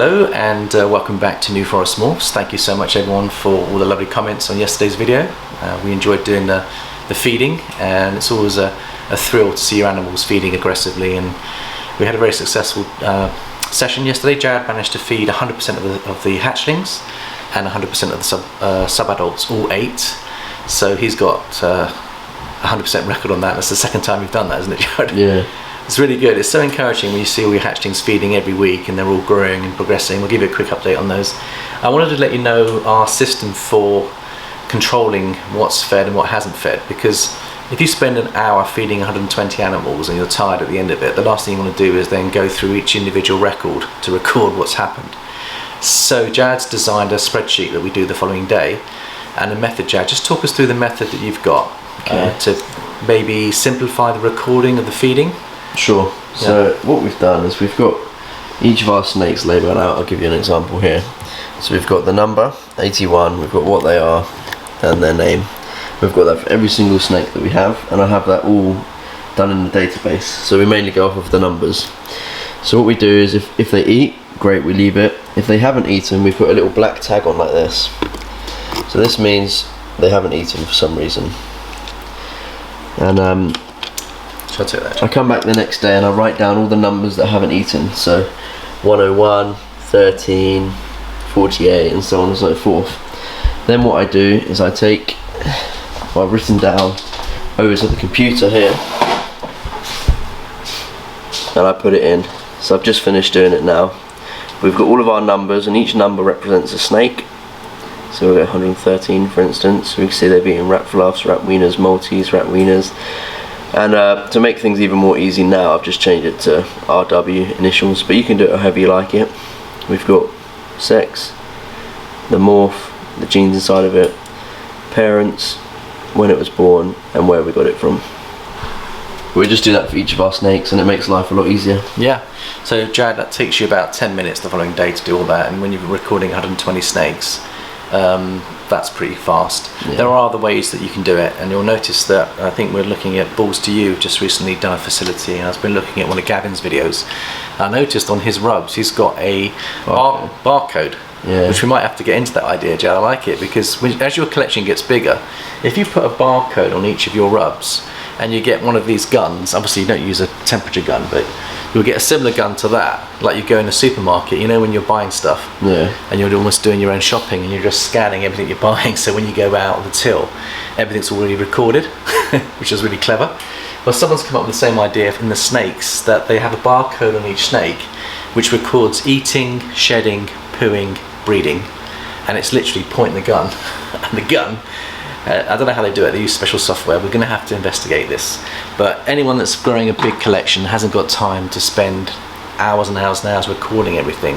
Hello and welcome back to New Forest Morphs. Thank you so much everyone for all the lovely comments on yesterday's video. We enjoyed doing the feeding, and it's always a thrill to see your animals feeding aggressively, and we had a very successful session yesterday. Jared managed to feed 100% of the hatchlings and 100% of the sub-adults, all 8. So he's got 100% record on that. That's the second time you've done that, isn't it, Jared? Yeah. It's really good. It's so encouraging when you see all your hatchlings feeding every week and they're all growing and progressing. We'll give you a quick update on those. I wanted to let you know our system for controlling what's fed and what hasn't fed, because if you spend an hour feeding 120 animals and you're tired at the end of it, the last thing you want to do is then go through each individual record to record what's happened. So Jared's designed a spreadsheet that we do the following day, and a method. Jared, just talk us through the method that you've got to maybe simplify the recording of the feeding. Sure. So what we've done is we've got each of our snakes labelled out. I'll give you an example here. So we've got the number 81, we've got what they are and their name. We've got that for every single snake that we have, and I have that all done in the database. So we mainly go off of the numbers. So what we do is if they eat, great, we leave it. If they haven't eaten, we put a little black tag on like this. So this means they haven't eaten for some reason. And I come back the next day and I write down all the numbers that haven't eaten. So 101, 13, 48 and so on and so forth. Then what I do is I take what I've written down over to the computer here and I put it in. So I've just finished doing it now. We've got all of our numbers and each number represents a snake. So we'll get 113 for instance. We can see they've eaten rat fluffs, rat wieners, Maltese, rat wieners. And to make things even more easy now, I've just changed it to RW initials, but you can do it however you like it. We've got sex, the morph, the genes inside of it, parents, when it was born, and where we got it from. We just do that for each of our snakes and it makes life a lot easier. Yeah, so Jared, that takes you about 10 minutes the following day to do all that, and when you're recording 120 snakes, that's pretty fast. Yeah. There are other ways that you can do it, and you'll notice that I think we're looking at Balls to You just recently done a facility, and I've been looking at one of Gavin's videos. I noticed on his rubs he's got a barcode, which we might have to get into that idea, Jared. I like it because as your collection gets bigger, if you put a barcode on each of your rubs and you get one of these guns, obviously you don't use a temperature gun, but you'll get a similar gun to that, like you go in a supermarket, you know, when you're buying stuff, and you're almost doing your own shopping and you're just scanning everything you're buying, so when you go out of the till, everything's already recorded, which is really clever. Well, someone's come up with the same idea in the snakes, that they have a barcode on each snake which records eating, shedding, pooing, breeding, and it's literally pointing the gun, and the gun, I don't know how they do it, they use special software. We're going to have to investigate this, but anyone that's growing a big collection hasn't got time to spend hours and hours and hours recording everything.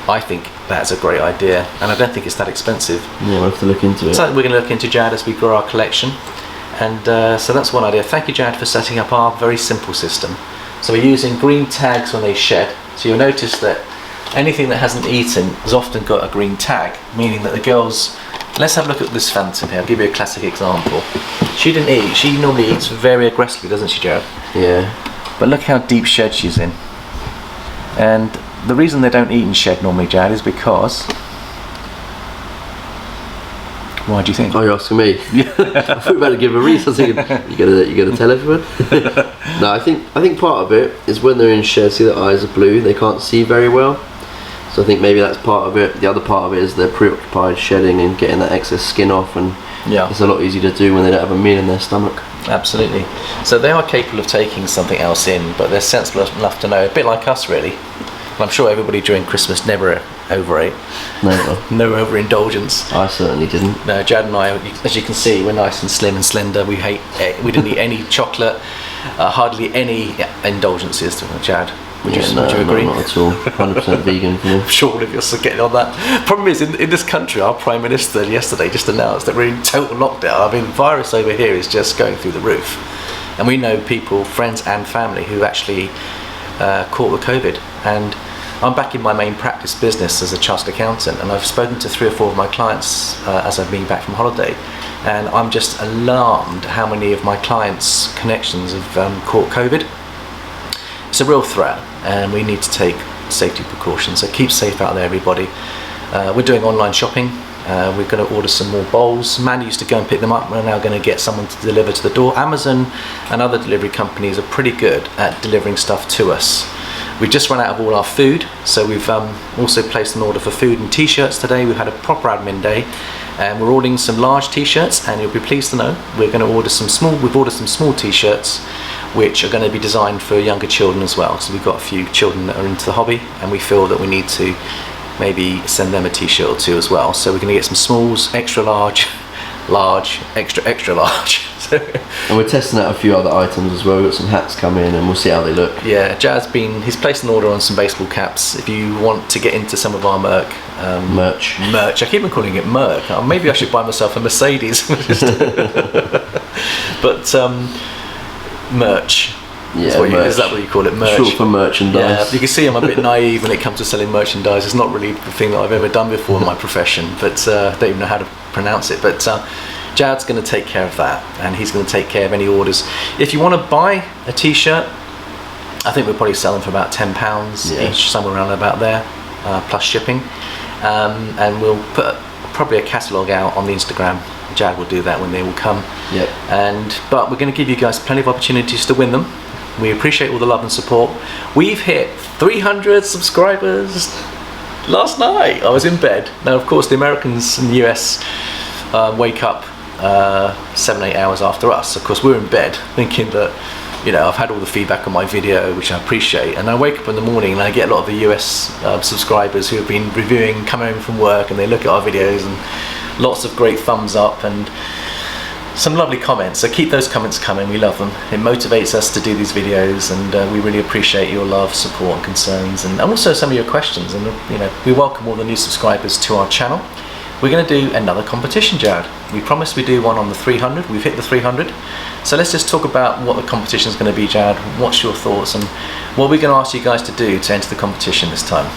I think that's a great idea, and I don't think it's that expensive. Yeah, we'll have to look into it. So we're going to look into, Jared, as we grow our collection, and so that's one idea. Thank you, Jared, for setting up our very simple system. So we're using green tags when they shed, so you'll notice that anything that hasn't eaten has often got a green tag, meaning that the girls. Let's have a look at this phantom here. I'll give you a classic example. She didn't eat. She normally eats very aggressively, doesn't she, Jared? Yeah. But look how deep shed she's in. And the reason they don't eat in shed normally, Jared, is because... Why do you think? Oh, you're asking me? Yeah. I thought you were about to give a reason. I was thinking, you gotta tell everyone? No, I think part of it is when they're in shed, see their eyes are blue, they can't see very well. So I think maybe that's part of it. The other part of it is they're preoccupied shedding and getting that excess skin off, and it's a lot easier to do when they don't have a meal in their stomach. Absolutely. So they are capable of taking something else in, but they're sensible enough to know, a bit like us really. And I'm sure everybody during Christmas never overate. Never. No overindulgence. I certainly didn't. No, Jad and I, as you can see, we're nice and slim and slender. We didn't eat any chocolate, hardly any indulgences, Jad. Would you agree? No, not at all. 100% vegan for me. I'm sure all of us are getting on that. Problem is, in this country, our Prime Minister yesterday just announced that we're in total lockdown. I mean, the virus over here is just going through the roof. And we know people, friends and family, who actually caught with COVID. And I'm back in my main practice business as a chartered accountant, and I've spoken to 3 or 4 of my clients as I've been back from holiday. And I'm just alarmed how many of my clients' connections have caught COVID. It's a real threat, and we need to take safety precautions. So keep safe out there, everybody. We're doing online shopping. We're going to order some more bowls. Mandy used to go and pick them up. We're now going to get someone to deliver to the door. Amazon and other delivery companies are pretty good at delivering stuff to us. We just run out of all our food, so we've also placed an order for food and t-shirts today. We've had a proper admin day, and we're ordering some large t-shirts, and you'll be pleased to know we're going to order some small. We've ordered some small t-shirts which are going to be designed for younger children as well. So we've got a few children that are into the hobby, and we feel that we need to maybe send them a t-shirt or two as well. So we're going to get some smalls, extra large, large, extra large. And we're testing out a few other items as well. We've got some hats coming in, and we'll see how they look. Yeah, he's placed an order on some baseball caps. If you want to get into some of our merch, I keep on calling it merc. Maybe I should buy myself a Mercedes. But merch. Yeah, is that what you call it? Merch. Short for merchandise. Yeah, you can see I'm a bit naive when it comes to selling merchandise. It's not really the thing that I've ever done before in my profession, but I don't even know how to pronounce it. But Jad's going to take care of that, and he's going to take care of any orders. If you want to buy a t-shirt, I think we'll probably sell them for about £10 each, somewhere around about there, plus shipping. And we'll put probably a catalogue out on the Instagram. Jad will do that when they will come. Yep. But we're going to give you guys plenty of opportunities to win them. We appreciate all the love and support. We've hit 300 subscribers last night. I was in bed. Now, of course, the Americans in the US wake up 7-8 hours after us. Of course, we're in bed thinking that, I've had all the feedback on my video, which I appreciate, and I wake up in the morning and I get a lot of the US subscribers who have been reviewing, coming home from work, and they look at our videos, and lots of great thumbs up and some lovely comments. So keep those comments coming. We love them. It motivates us to do these videos, and we really appreciate your love, support and concerns, and also some of your questions. And we welcome all the new subscribers to our channel. We're going to do another competition, Jared. We promised we'd do one on the 300. We've hit the 300. So let's just talk about what the competition is going to be, Jared. What's your thoughts, and what we're going to ask you guys to do to enter the competition this time?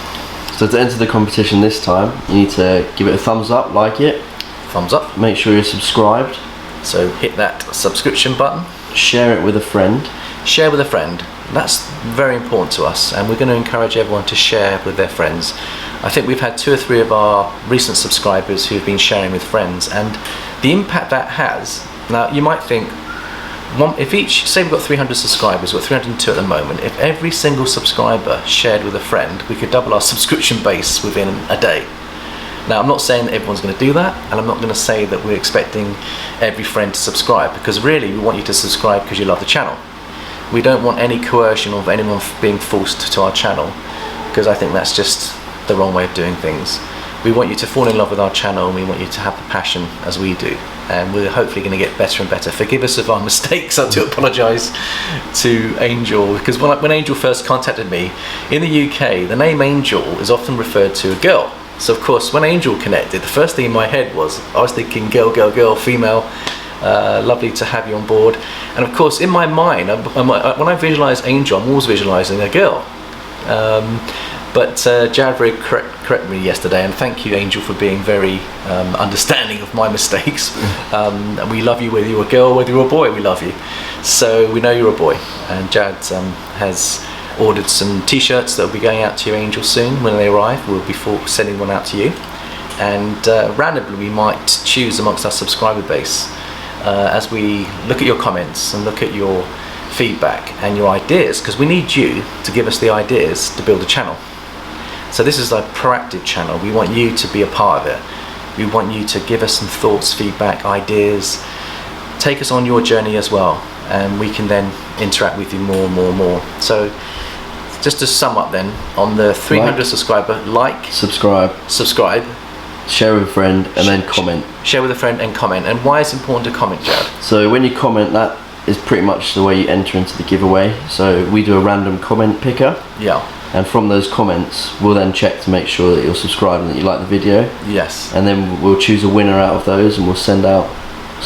So to enter the competition this time, you need to give it a thumbs up, like it. Thumbs up. Make sure you're subscribed. So hit that subscription button. Share it with a friend. Share with a friend. That's very important to us, and we're going to encourage everyone to share with their friends. I think we've had 2 or 3 of our recent subscribers who've been sharing with friends, and the impact that has. Now, you might think, say we've got 300 subscribers, we've got 302 at the moment. If every single subscriber shared with a friend, we could double our subscription base within a day. Now, I'm not saying that everyone's going to do that, and I'm not going to say that we're expecting every friend to subscribe, because really we want you to subscribe because you love the channel. We don't want any coercion of anyone being forced to our channel, because I think that's just the wrong way of doing things. We want you to fall in love with our channel, and we want you to have the passion as we do, and we're hopefully going to get better and better. Forgive us of our mistakes. I do apologise to Angel, because when Angel first contacted me, in the UK the name Angel is often referred to a girl. So of course, when Angel connected, the first thing in my head was, I was thinking girl, female, lovely to have you on board. And of course, in my mind, when I visualise Angel, I'm always visualising a girl. But Jared very corrected me yesterday, and thank you, Angel, for being very understanding of my mistakes. We love you whether you're a girl, whether you're a boy, we love you. So we know you're a boy, and Jared has ordered some t-shirts that will be going out to you, Angel, soon. When they arrive, we'll be sending one out to you, and randomly we might choose amongst our subscriber base as we look at your comments and look at your feedback and your ideas, because we need you to give us the ideas to build a channel. So this is a proactive channel. We want you to be a part of it. We want you to give us some thoughts, feedback, ideas. Take us on your journey as well, and we can then interact with you more and more and more. So just to sum up then, on the 300 subscriber, subscribe, share with a friend, and then comment. Share with a friend and comment. And why is it important to comment, Jared? So when you comment, that is pretty much the way you enter into the giveaway. So we do a random comment picker. Yeah. And from those comments, we'll then check to make sure that you're subscribed and that you like the video. Yes. And then we'll choose a winner out of those, and we'll send out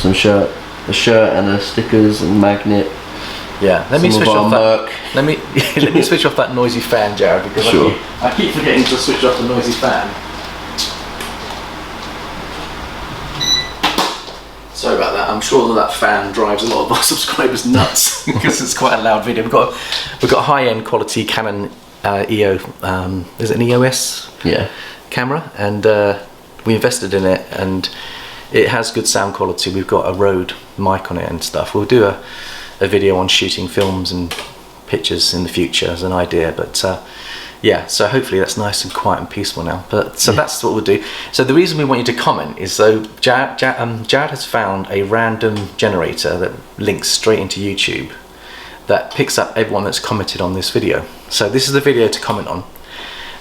a shirt and the stickers and magnet. Yeah. Let me switch off that. Let me switch off that noisy fan, Jared, because sure. I keep forgetting to switch off the noisy fan. Sorry about that. I'm sure that fan drives a lot of our subscribers nuts because it's quite a loud video. We've got high-end quality Canon EO, is it an EOS Yeah. camera? And we invested in it, and it has good sound quality. We've got a Rode mic on it and stuff. We'll do a video on shooting films and pictures in the future as an idea, but yeah, so hopefully that's nice and quiet and peaceful now. But so that's what we'll do. So the reason we want you to comment is, so Jared has found a random generator that links straight into YouTube that picks up everyone that's commented on this video. So this is the video to comment on,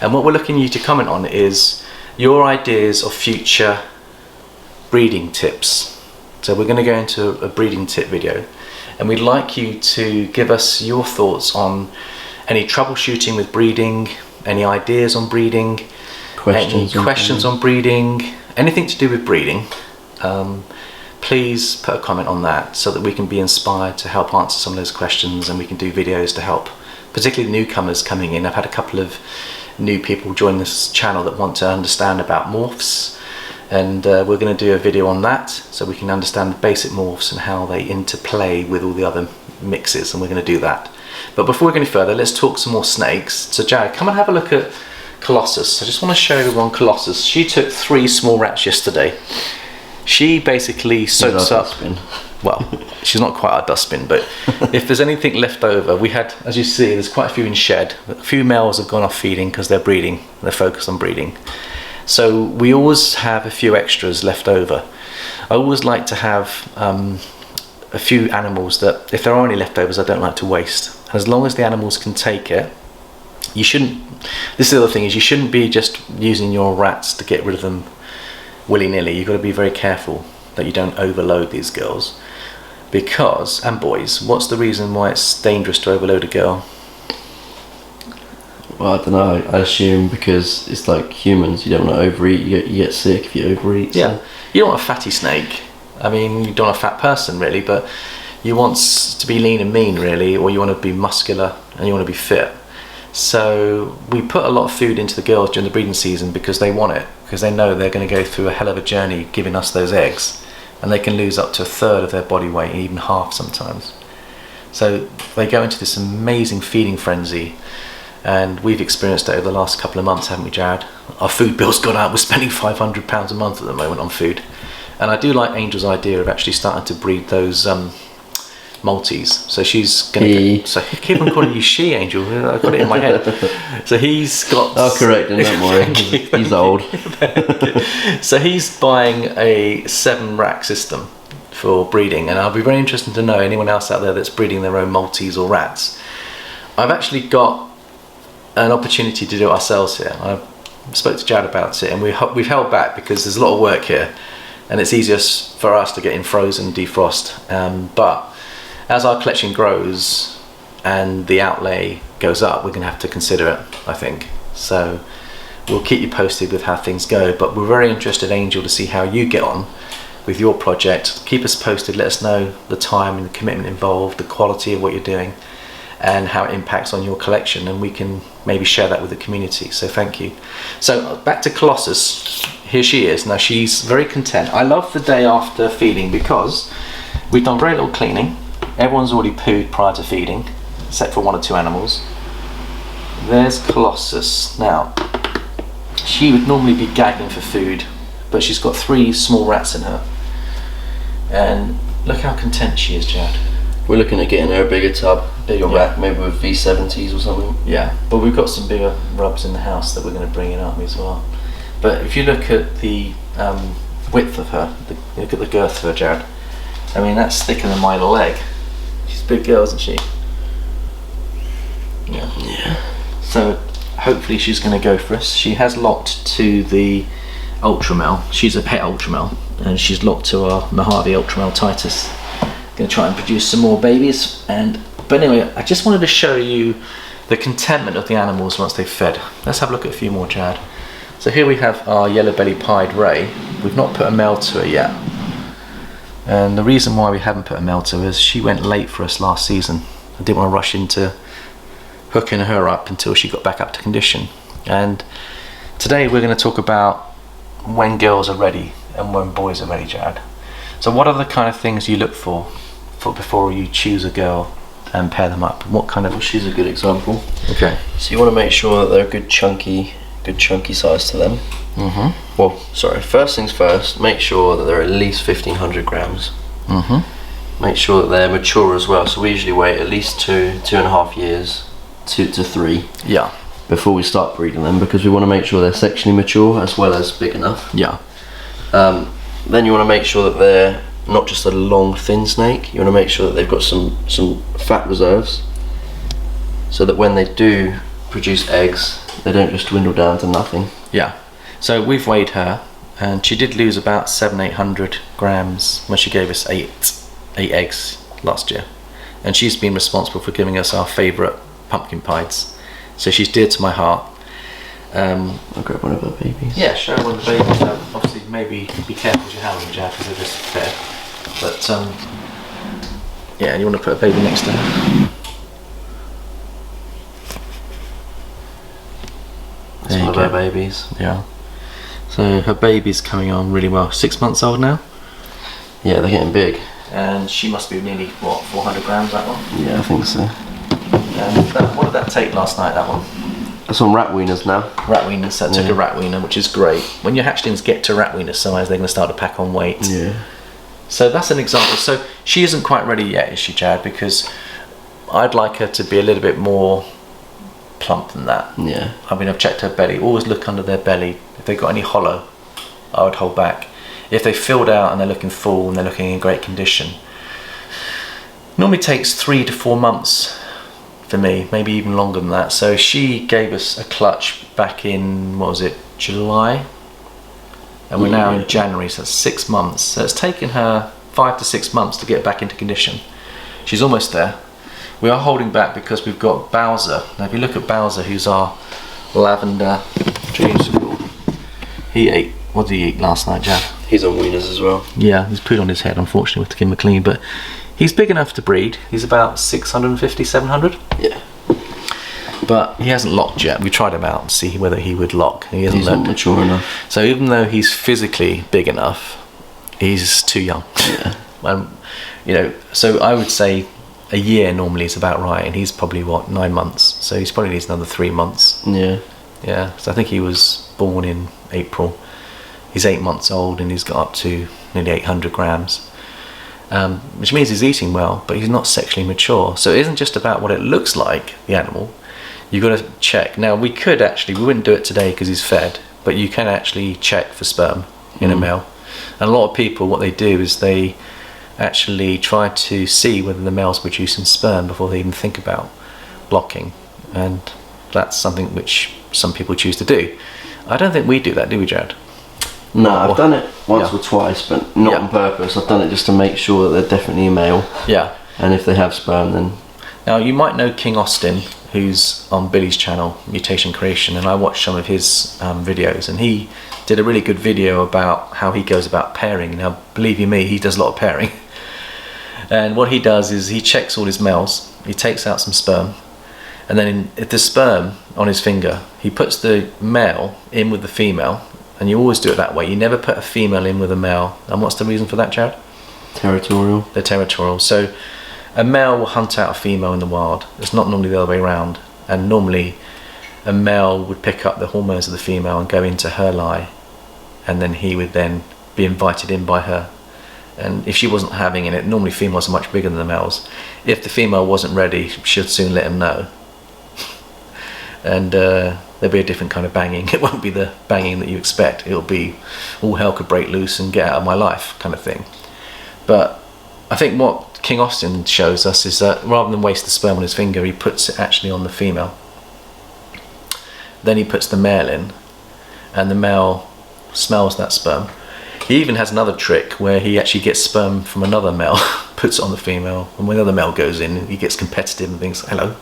and what we're looking you to comment on is your ideas of future breeding tips. So we're going to go into a breeding tip video, and we'd like you to give us your thoughts on any troubleshooting with breeding, any ideas on breeding, any questions on breeding, anything to do with breeding. Please put a comment on that so that we can be inspired to help answer some of those questions, and we can do videos to help, particularly newcomers coming in. I've had a couple of new people join this channel that want to understand about morphs, and we're going to do a video on that so we can understand the basic morphs and how they interplay with all the other mixes, and we're going to do that. But before we go any further, let's talk some more snakes. So Jared, come and have a look at Colossus. I just want to show everyone Colossus. She took 3 small rats yesterday. She basically soaks up, well, she's not quite our dustbin, but if there's anything left over, we had, as you see, there's quite a few in shed. A few males have gone off feeding because they're breeding, they're focused on breeding. So we always have a few extras left over. I always like to have a few animals that, if there are any leftovers, I don't like to waste. And as long as the animals can take it, you shouldn't, this is the other thing, is you shouldn't be just using your rats to get rid of them willy-nilly. You've got to be very careful that you don't overload these girls, because, and boys, what's the reason why it's dangerous to overload a girl? Well, I don't know, I assume because it's like humans, you don't want to overeat, you get sick if you overeat. So. Yeah, you don't want a fatty snake. I mean, you don't want a fat person really, but you want to be lean and mean really, or you want to be muscular and you want to be fit. So we put a lot of food into the girls during the breeding season because they want it, because they know they're going to go through a hell of a journey giving us those eggs, and they can lose up to 1/3 of their body weight, even half sometimes. So they go into this amazing feeding frenzy, and we've experienced it over the last couple of months, haven't we, Jared? Our food bill's gone up. We're spending £500 a month at the moment on food. And I do like Angel's idea of actually starting to breed those Maltese. So she's going to... So I keep on calling you she, Angel. I've got it in my head. So he's got... I'll correct him, don't worry. He's old. So he's buying a 7 rack system for breeding. And I'll be very interested to know anyone else out there that's breeding their own Maltese or rats. I've actually got an opportunity to do it ourselves here. I spoke to Jared about it, and we've held back because there's a lot of work here, and it's easier for us to get in frozen, defrost. But as our collection grows and the outlay goes up, we're going to have to consider it, I think. So we'll keep you posted with how things go. But we're very interested, Angel, to see how you get on with your project. Keep us posted. Let us know the time and the commitment involved, the quality of what you're doing, and how it impacts on your collection, and we can maybe share that with the community. So thank you. So back to Colossus. Here she is. Now she's very content. I love the day after feeding because we've done very little cleaning. Everyone's already pooed prior to feeding, except for 1 or 2 animals. There's Colossus. Now, she would normally be gagging for food, but she's got 3 small rats in her. And look how content she is, Jared. We're looking at getting her a bigger tub, bigger rack, maybe with V70s or something. Yeah, but we've got some bigger rubs in the house that we're going to bring in, aren't we, as well? But if you look at the width of her, look at the girth of her, Jared. I mean, that's thicker than my leg. She's a big girl, isn't she? Yeah. Yeah. So hopefully she's going to go for us. She has locked to the Ultramel. She's a pet Ultramel, and she's locked to our Mojave Ultramel Titus. Going to try and produce some more babies. But anyway, I just wanted to show you the contentment of the animals once they've fed. Let's have a look at a few more, Chad. So here we have our yellow-bellied pied ray. We've not put a male to her yet, and the reason why we haven't put a male to her is she went late for us last season. I didn't want to rush into hooking her up until she got back up to condition. And today we're going to talk about when girls are ready and when boys are ready, Chad. So what are the kind of things you look for before you choose a girl and pair them up. What kind Well, of? she's a good example. Okay. So you want to make sure that they're a good chunky size to them. Mm-hmm. Well, sorry, first things first, make sure that they're at least 1500 grams. Mm-hmm. Make sure that they're mature as well. So we usually wait at least 2.5 years, 2 to 3, Yeah. before we start breeding them, because we want to make sure they're sexually mature as well as big enough. Yeah. Then you want to make sure that they're not just a long, thin snake. You want to make sure that they've got some fat reserves, so that when they do produce eggs, they don't just dwindle down to nothing. Yeah. So we've weighed her, and she did lose about 700-800 grams when she gave us eight eggs last year, and she's been responsible for giving us our favourite pumpkin pies. So she's dear to my heart. I'll grab one of her babies. Yeah, show one of the babies. Obviously, maybe be careful as you're handling Jad, because they're just fed. But yeah, you want to put a baby next to her. That's one of her babies. Yeah. So her baby's coming on really well. 6 months old now. Yeah, they're getting big. And she must be nearly, what, 400 grams, that one? Yeah, I think so. And what did that take last night, that one? That's on rat weaners now. Rat weaners, that took a rat wiener, which is great. When your hatchlings get to rat wiener size, they're going to start to pack on weight. Yeah. So that's an example. So she isn't quite ready yet, is she, Chad? Because I'd like her to be a little bit more plump than that. Yeah. I mean, I've checked her belly. Always look under their belly. If they've got any hollow, I would hold back. If they filled out and they're looking full and they're looking in great condition, normally takes 3 to 4 months for me, maybe even longer than that. So she gave us a clutch back in, what was it, July? And we're now in January, so that's 6 months. So it's taken her 5 to 6 months to get back into condition. She's almost there. We are holding back because we've got Bowser. Now if you look at Bowser, who's our lavender dreamsicle, he ate, what did he eat last night, Jack? He's on weaners as well. Yeah, he's pooed on his head, unfortunately, with to give him a clean, but he's big enough to breed. He's about 650, 700. Yeah. But he hasn't locked yet. We tried him out to see whether he would lock. He hasn't He's not learned. mature enough. So even though he's physically big enough, he's too young. Yeah. You know, so I would say a year normally is about right, and he's probably, what, 9 months. So he's probably needs another 3 months. Yeah. Yeah, so I think he was born in April. He's 8 months old and he's got up to nearly 800 grams, which means he's eating well, but he's not sexually mature. So it isn't just about what it looks like, the animal. You've got to check. Now we wouldn't do it today because he's fed, but you can actually check for sperm in a male. And a lot of people, what they do is they actually try to see whether the male's producing sperm before they even think about locking. And that's something which some people choose to do. I don't think we do that, do we, Jared? No, I've done it once Yeah. or twice, but not on purpose. I've done it just to make sure that they're definitely a male. Yeah. And if they have sperm, then... Now, you might know King Austin, who's on Billy's channel, Mutation Creation, and I watched some of his videos, and he did a really good video about how he goes about pairing. Now, believe you me, he does a lot of pairing. And what he does is he checks all his males, he takes out some sperm, and then if there's sperm on his finger, he puts the male in with the female, and you always do it that way. You never put a female in with a male. And what's the reason for that, Jared? Territorial. They're territorial. So a male will hunt out a female in the wild. It's not normally the other way around. And normally a male would pick up the hormones of the female and go into her lie, and then he would then be invited in by her. And if she wasn't having it, normally females are much bigger than the males. If the female wasn't ready, she'd soon let him know. And there'll be a different kind of banging. It won't be the banging that you expect. It'll be all hell could break loose and get out of my life kind of thing. But I think what King Austin shows us is that rather than waste the sperm on his finger, he puts it actually on the female. Then he puts the male in, and the male smells that sperm. He even has another trick where he actually gets sperm from another male, puts it on the female, and when the other male goes in, he gets competitive and thinks, hello,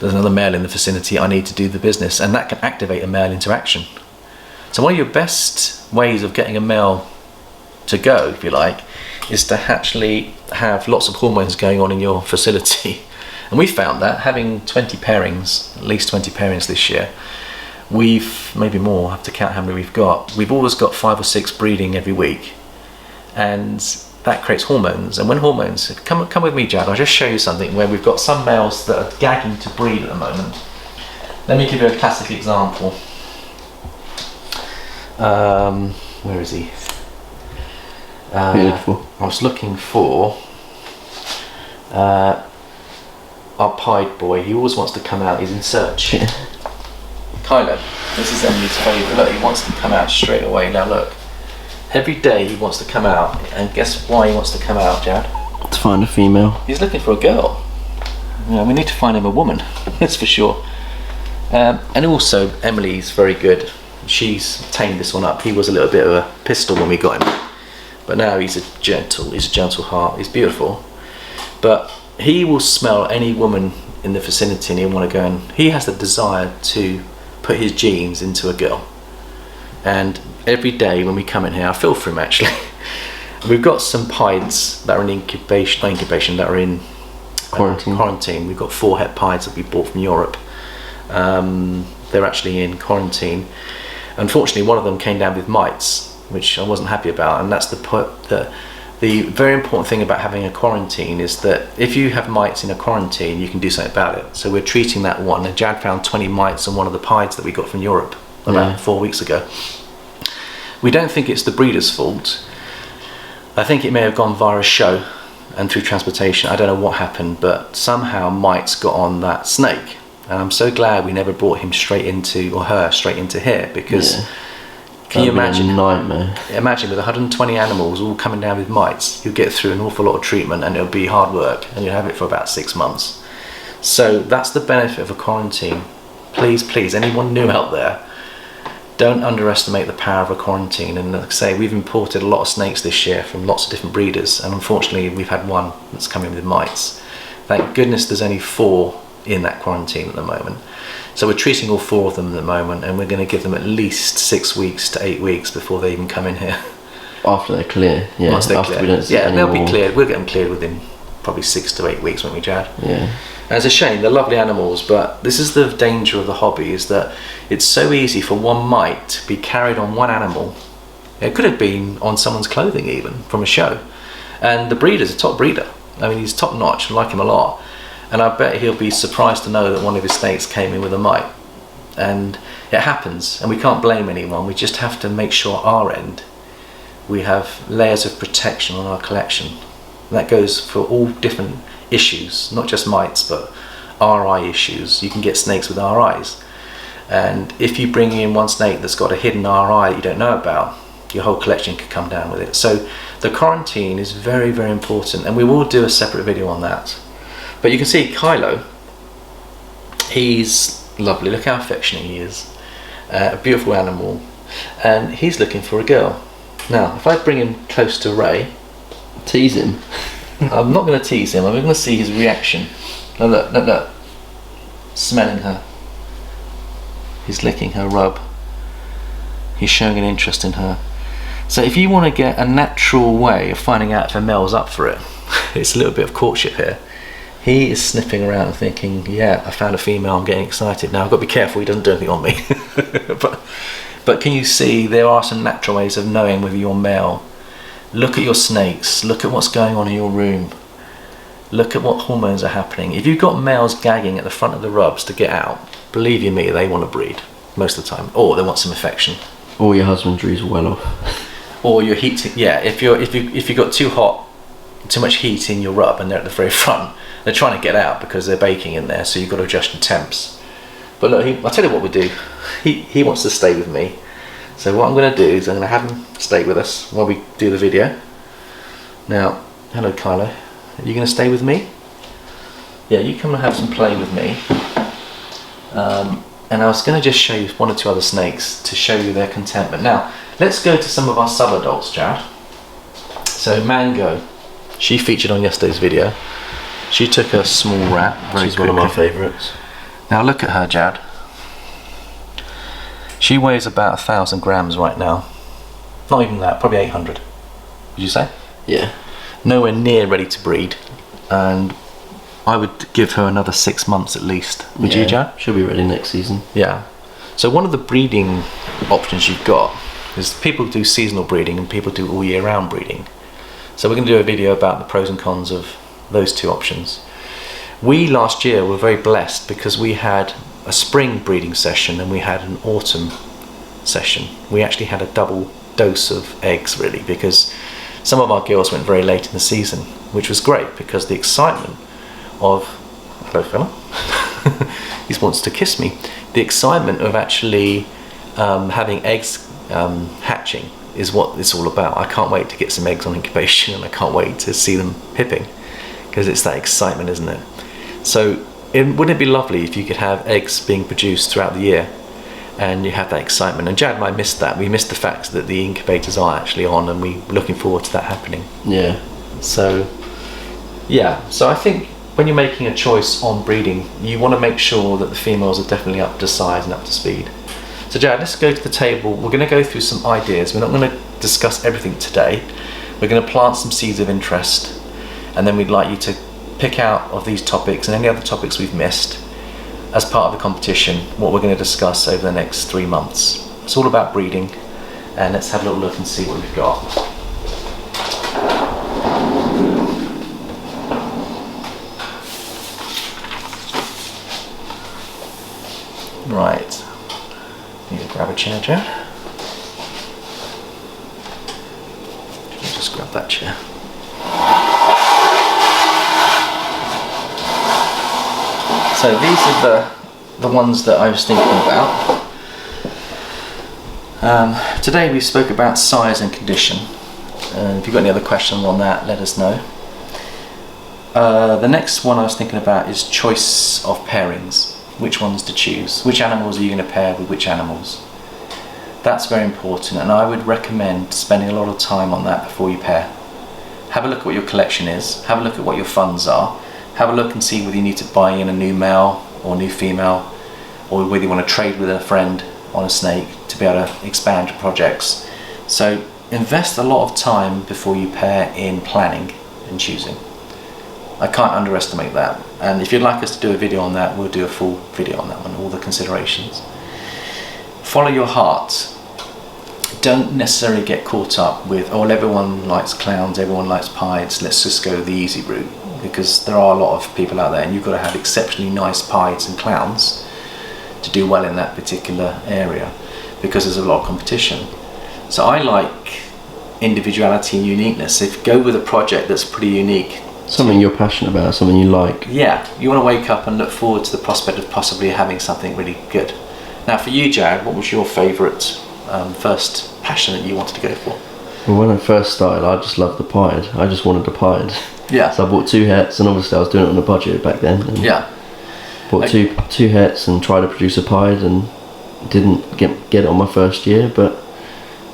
there's another male in the vicinity, I need to do the business, and that can activate a male into action. So one of your best ways of getting a male to go, if you like, is to actually have lots of hormones going on in your facility. And we found that having 20 pairings, at least 20 pairings this year, we've, maybe more, I have to count how many we've got. We've always got 5 or 6 breeding every week. And that creates hormones, and when hormones come with me, Jad, I'll just show you something where we've got some males that are gagging to breed at the moment. Let me give you a classic example. Where is he? Beautiful. I was looking for our pied boy. He always wants to come out. He's in search. Yeah. Kylo, this is Emily's favourite. Look, he wants to come out straight away. Now look, every day he wants to come out, and guess why he wants to come out, Jad? To find a female. He's looking for a girl. We need to find him a woman, that's for sure. And also, Emily's very good. She's tamed this one up. He was a little bit of a pistol when we got him, but now he's a gentle heart. He's beautiful, but he will smell any woman in the vicinity, and he'll want to go. And he has the desire to put his genes into a girl. And every day when we come in here, I feel for him actually. We've got some pieds that are in incubation, that are in quarantine. We've got 4 het pieds that we bought from Europe. They're actually in quarantine. Unfortunately, one of them came down with mites, which I wasn't happy about, and that's the very important thing about having a quarantine is that if you have mites in a quarantine, you can do something about it. So we're treating that one, and Jad found 20 mites on one of the pieds that we got from Europe about 4 weeks ago. We don't think it's the breeder's fault. I think it may have gone via a show and through transportation. I don't know what happened, but somehow mites got on that snake. And I'm so glad we never brought him straight into, or her straight into here, because can you imagine? A nightmare. Imagine with 120 animals all coming down with mites, you'll get through an awful lot of treatment, and it'll be hard work, and you'll have it for about 6 months. So that's the benefit of a quarantine. Please, anyone new out there, don't underestimate the power of a quarantine. And like I say, we've imported a lot of snakes this year from lots of different breeders, and unfortunately we've had one that's come in with mites. Thank goodness there's only 4 in that quarantine at the moment. So we're treating all 4 of them at the moment, and we're going to give them at least 6 weeks to 8 weeks before they even come in here. After they're clear, yeah. Once they're after clear. We don't see they'll be more. cleared. We'll get them cleared within probably 6 to 8 weeks, won't we, Jad? Yeah. And it's a shame, they're lovely animals, but this is the danger of the hobby, is that it's so easy for one mite to be carried on one animal. It could have been on someone's clothing even, from a show. And the breeder's a top breeder. I mean, he's top notch, I like him a lot. And I bet he'll be surprised to know that one of his snakes came in with a mite. And it happens, and we can't blame anyone. We just have to make sure at our end we have layers of protection on our collection. And that goes for all different issues, not just mites, but RI issues. You can get snakes with RIs. And if you bring in one snake that's got a hidden RI that you don't know about, your whole collection could come down with it. So the quarantine is very, very important, and we will do a separate video on that. But you can see Kylo, he's lovely. Look how affectionate he is. A beautiful animal, and he's looking for a girl. Now, if I bring him close to Ray, Tease him. I'm not going to tease him. I'm going to see his reaction. Now look. Smelling her. He's licking her rub. He's showing an interest in her. So if you want to get a natural way of finding out if a male's up for it, it's a little bit of courtship here. He is sniffing around and thinking, yeah, I found a female, I'm getting excited. Now I've got to be careful he doesn't do anything on me. but can you see there are some natural ways of knowing whether you're male? Look at your snakes, look at what's going on in your room. Look at what hormones are happening. If you've got males gagging at the front of the rubs to get out, believe you me, they want to breed most of the time, or they want some affection. Or your husbandry's well off. Or your heat, yeah, if you've got too much heat in your rub and they're at the very front, they're trying to get out because they're baking in there, so you've got to adjust your temps. But look, I'll tell you what we do. He wants to stay with me. So what I'm going to do is I'm going to have him stay with us while we do the video. Now, hello Kylo. Are you going to stay with me? Yeah, you come and have some play with me. And I was going to just show you 1 or 2 other snakes to show you their contentment. Now, let's go to some of our sub-adults, Jad. So Mango, she featured on yesterday's video. She took a small rat. She's one of my favourites. Now look at her, Jad. She weighs about 1,000 grams right now. Not even that, probably 800. Would you say? Yeah. Nowhere near ready to breed. And I would give her another 6 months at least. Would you, Jad? She'll be ready next season. Yeah. So one of the breeding options you've got is people do seasonal breeding and people do all year round breeding. So we're going to do a video about the pros and cons of those two options. We last year were very blessed because we had a spring breeding session and we had an autumn session. We actually had a double dose of eggs, really, because some of our gills went very late in the season, which was great because the excitement of, hello fella, he wants to kiss me, the excitement of actually having eggs hatching is what it's all about. I can't wait to get some eggs on incubation, and I can't wait to see them pipping, because it's that excitement, isn't it? So wouldn't it be lovely if you could have eggs being produced throughout the year and you have that excitement? And Jad and I missed that. We missed the fact that the incubators are actually on, and we're looking forward to that happening. Yeah. So yeah, so I think when you're making a choice on breeding, you want to make sure that the females are definitely up to size and up to speed. So Jad, let's go to the table. We're going to go through some ideas. We're not going to discuss everything today. We're going to plant some seeds of interest, and then we'd like you to pick out of these topics and any other topics we've missed as part of the competition what we're going to discuss over the next 3 months. It's all about breeding, and let's have a little look and see what we've got. Right. Need to grab a chair, Jad. Just grab that chair. So these are the ones that I was thinking about. Today we spoke about size and condition. If you've got any other questions on that, let us know. The next one I was thinking about is choice of pairings. Which ones to choose? Which animals are you going to pair with which animals? That's very important, and I would recommend spending a lot of time on that before you pair. Have a look at what your collection is, have a look at what your funds are, have a look and see whether you need to buy in a new male or new female, or whether you want to trade with a friend on a snake to be able to expand your projects. So invest a lot of time before you pair in planning and choosing. I can't underestimate that, and if you'd like us to do a video on that, we'll do a full video on that one, all the considerations. Follow your heart. Don't necessarily get caught up with, oh, everyone likes clowns, everyone likes pieds, let's just go the easy route, because there are a lot of people out there and you've got to have exceptionally nice pieds and clowns to do well in that particular area, because there's a lot of competition. So I like individuality and uniqueness. If go with a project that's pretty unique, something you're passionate about, something you like. Yeah, you want to wake up and look forward to the prospect of possibly having something really good. Now for you, Jad, what was your favourite first passion that you wanted to go for? Well, when I first started, I just loved the pied. I just wanted a pied. Yeah. So I bought 2 hets, and obviously I was doing it on a budget back then. And yeah. Bought two hets and tried to produce a pied, and didn't get it on my first year, but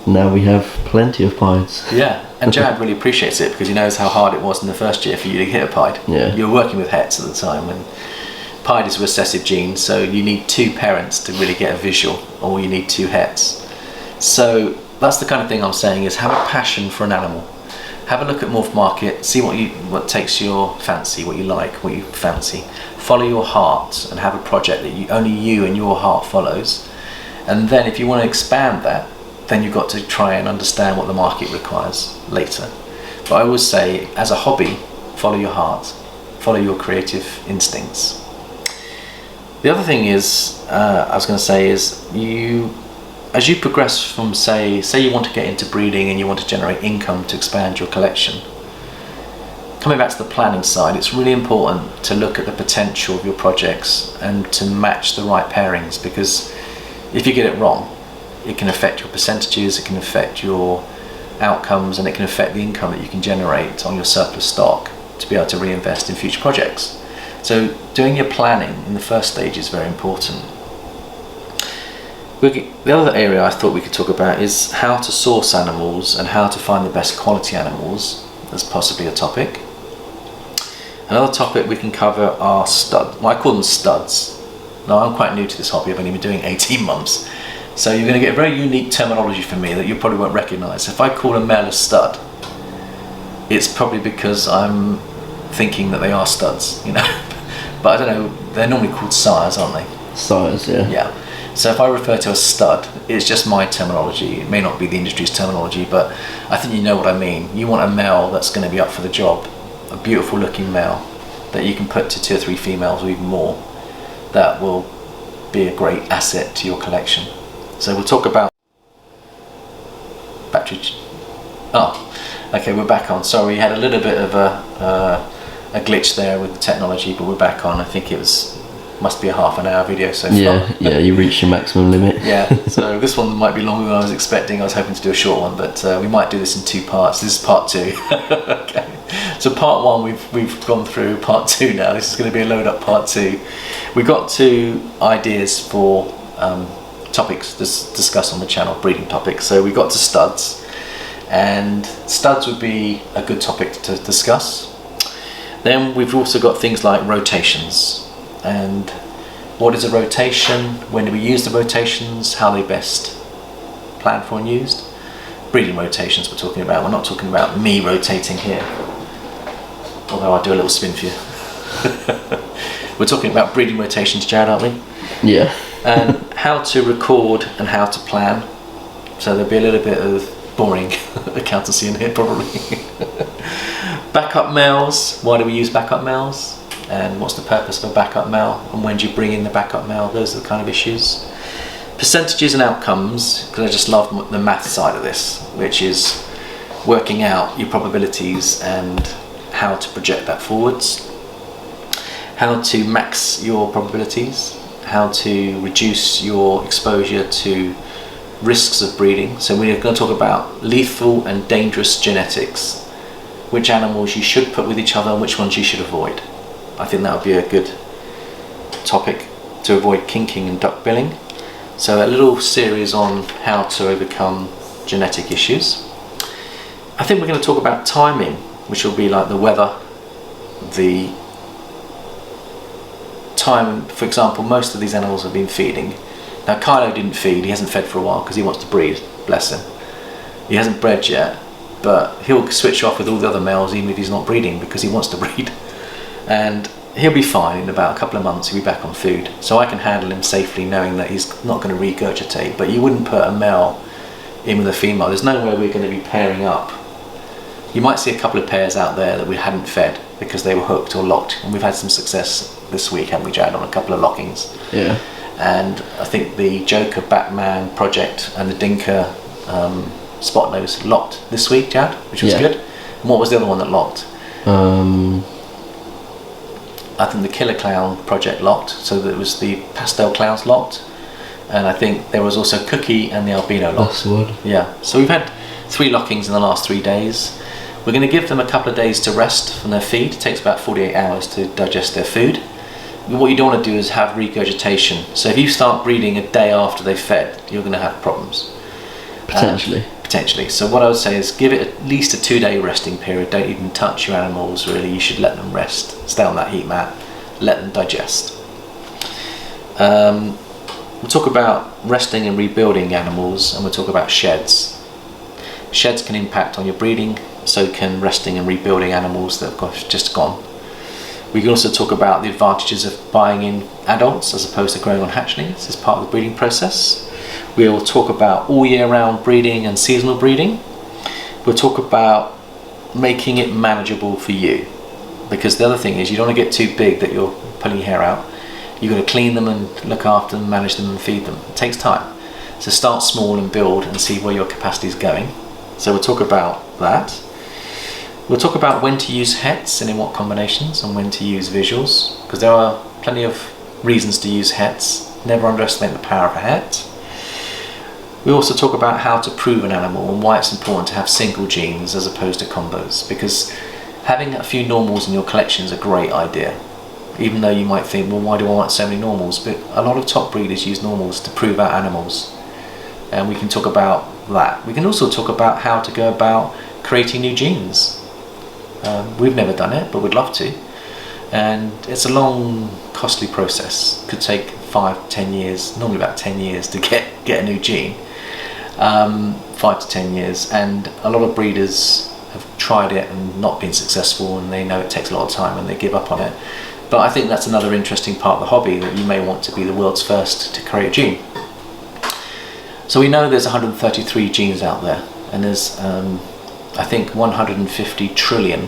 now we have plenty of pieds. Yeah, and Jad really appreciates it because he knows how hard it was in the first year for you to hit a pied. Yeah. You were working with hets at the time, and pied is a recessive gene, so you need 2 parents to really get a visual, or you need 2 hets. So that's the kind of thing I'm saying, is have a passion for an animal. Have a look at Morph Market, see what takes your fancy, what you like, what you fancy. Follow your heart and have a project that only you and your heart follows. And then if you want to expand that, then you've got to try and understand what the market requires later. But I always say, as a hobby, follow your heart, follow your creative instincts. The other thing is, I was going to say, is as you progress from, say you want to get into breeding and you want to generate income to expand your collection, coming back to the planning side, it's really important to look at the potential of your projects and to match the right pairings, because if you get it wrong, it can affect your percentages, it can affect your outcomes, and it can affect the income that you can generate on your surplus stock to be able to reinvest in future projects. So doing your planning in the first stage is very important. The other area I thought we could talk about is how to source animals and how to find the best quality animals. That's possibly a topic. Another topic we can cover are studs. Well, I call them studs. Now, I'm quite new to this hobby. I've only been doing 18 months. So you're going to get a very unique terminology from me that you probably won't recognise. If I call a male a stud, it's probably because I'm thinking that they are studs, you know. But I don't know, they're normally called sires, aren't they? Sires, yeah. Yeah. So if I refer to a stud, it's just my terminology. It may not be the industry's terminology, but I think you know what I mean. You want a male that's going to be up for the job, a beautiful looking male that you can put to 2 or 3 females or even more, that will be a great asset to your collection. So we'll talk about battery. Oh, okay, we're back on. Sorry, we had a little bit of a glitch there with the technology, but we're back on. I think must be a half an hour video so far. Yeah, you reached your maximum limit. Yeah, so this one might be longer than I was expecting. I was hoping to do a short one, but we might do this in 2 parts. This is part 2. Okay. So part 1 we've gone through. Part 2 now. This is going to be a load up part 2. We got 2 ideas for topics to discuss on the channel, breeding topics. So we got to studs, and studs would be a good topic to discuss. Then we've also got things like rotations. And what is a rotation? When do we use the rotations? How are they best planned for and used? Breeding rotations we're talking about. We're not talking about me rotating here, although I'll do a little spin for you. We're talking about breeding rotations, Jared, aren't we? Yeah. And how to record and how to plan. So there'll be a little bit of boring accountancy in here probably. Backup males. Why do we use backup males? And what's the purpose of a backup male, and when do you bring in the backup male? Those are the kind of issues. Percentages and outcomes, because I just love the math side of this, which is working out your probabilities and how to project that forwards, how to max your probabilities, how to reduce your exposure to risks of breeding. So we're going to talk about lethal and dangerous genetics, which animals you should put with each other and which ones you should avoid. I think that would be a good topic to avoid kinking and duck billing. So a little series on how to overcome genetic issues. I think we're going to talk about timing, which will be like the weather, the time. For example, most of these animals have been feeding. Now Kylo didn't feed, he hasn't fed for a while because he wants to breed, bless him. He hasn't bred yet, but he'll switch off with all the other males even if he's not breeding because he wants to breed. And he'll be fine in about a couple of months. He'll be back on food, so I can handle him safely knowing that he's not going to regurgitate. But you wouldn't put a male in with a female. There's no way we're going to be pairing up. You might see a couple of pairs out there that we hadn't fed because they were hooked or locked, and we've had some success this week, haven't we, Jad, on a couple of lockings. Yeah. And I think the Joker Batman project and the Dinka Spot Nose locked this week, Jad, which was good. And what was the other one that locked? I think the Killer Clown project locked, so there was the Pastel Clowns locked, and I think there was also Cookie and the Albino locked. That's the one. Yeah, so we've had 3 lockings in the last 3 days. We're going to give them a couple of days to rest from their feed. It takes about 48 hours to digest their food. What you don't want to do is have regurgitation. So if you start breeding a day after they've fed, you're going to have problems. Potentially. Potentially. So what I would say is give it at least a 2-day resting period. Don't even touch your animals really. You should let them rest. Stay on that heat mat. Let them digest. We'll talk about resting and rebuilding animals, and we'll talk about sheds. Sheds can impact on your breeding, so can resting and rebuilding animals that have just gone. We can also talk about the advantages of buying in adults as opposed to growing on hatchlings as part of the breeding process. We'll talk about all year round breeding and seasonal breeding. We'll talk about making it manageable for you, because the other thing is you don't want to get too big that you're pulling your hair out. You've got to clean them and look after them, manage them and feed them. It takes time. So start small and build and see where your capacity is going. So we'll talk about that. We'll talk about when to use hets and in what combinations, and when to use visuals, because there are plenty of reasons to use hets. Never underestimate the power of a het. We also talk about how to prove an animal and why it's important to have single genes as opposed to combos, because having a few normals in your collection is a great idea. Even though you might think, well, why do I want so many normals? But a lot of top breeders use normals to prove out animals, and we can talk about that. We can also talk about how to go about creating new genes. We've never done it, but we'd love to. And it's a long, costly process. Could take 5-10 years, normally about 10 years to get a new gene. 5 to 10 years, and a lot of breeders have tried it and not been successful, and they know it takes a lot of time and they give up on it. But I think that's another interesting part of the hobby, that you may want to be the world's first to create a gene. So we know there's 133 genes out there, and there's I think 150 trillion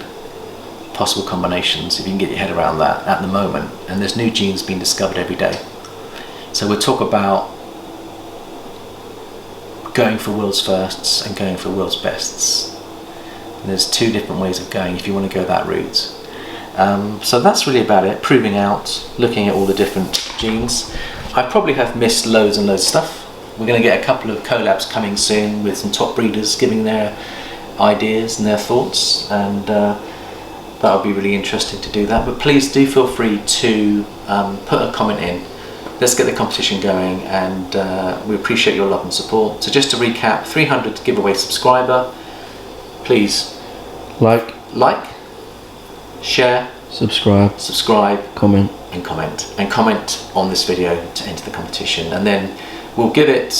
possible combinations, if you can get your head around that at the moment, and there's new genes being discovered every day. So we'll talk about going for world's firsts and going for world's bests. And there's two different ways of going if you want to go that route. So that's really about it, proving out, looking at all the different genes. I probably have missed loads and loads of stuff. We're going to get a couple of collabs coming soon with some top breeders giving their ideas and their thoughts, and that'll be really interesting to do that. But please do feel free to put a comment in. Let's get the competition going, and we appreciate your love and support. So just to recap, 300 giveaway subscriber. Please Like, share, subscribe, comment on this video to enter the competition, and then we'll give it,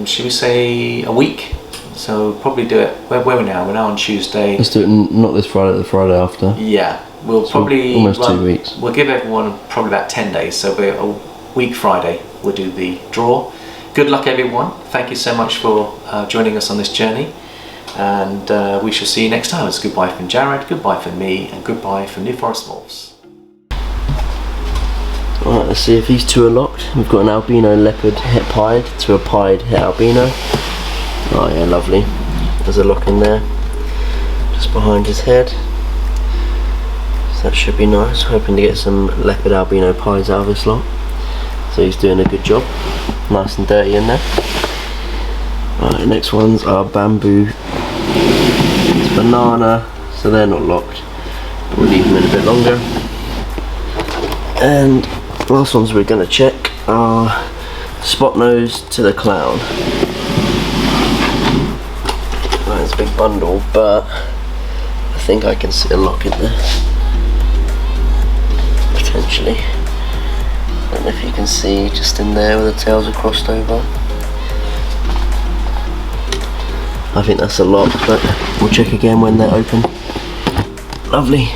should we say, a week? So we'll probably do it, where are we now? We're now on Tuesday. Let's do it not this Friday, the Friday after. Yeah, we'll So probably almost 2 weeks. We'll give everyone probably about 10 days, so a week Friday we'll do the draw. Good luck everyone, thank you so much for joining us on this journey, and we shall see you next time. It's goodbye from Jared, goodbye from me, and goodbye from New Forest Morphs. Alright, let's see if these two are locked. We've got an albino leopard het pied to a pied het albino. Oh yeah, lovely. There's a lock in there, just behind his head. So that should be nice. Hoping to get some leopard albino pies out of this lot. So he's doing a good job. Nice and dirty in there. Right, the next ones are bamboo. It's banana, so they're not locked. But we'll leave them in a bit longer. And the last ones we're going to check are spot nose to the clown. Right, it's a big bundle, but I think I can see a lock in there. Potentially. I don't know if you can see just in there where the tails are crossed over. I think that's a lock, but we'll check again when they're open. Lovely.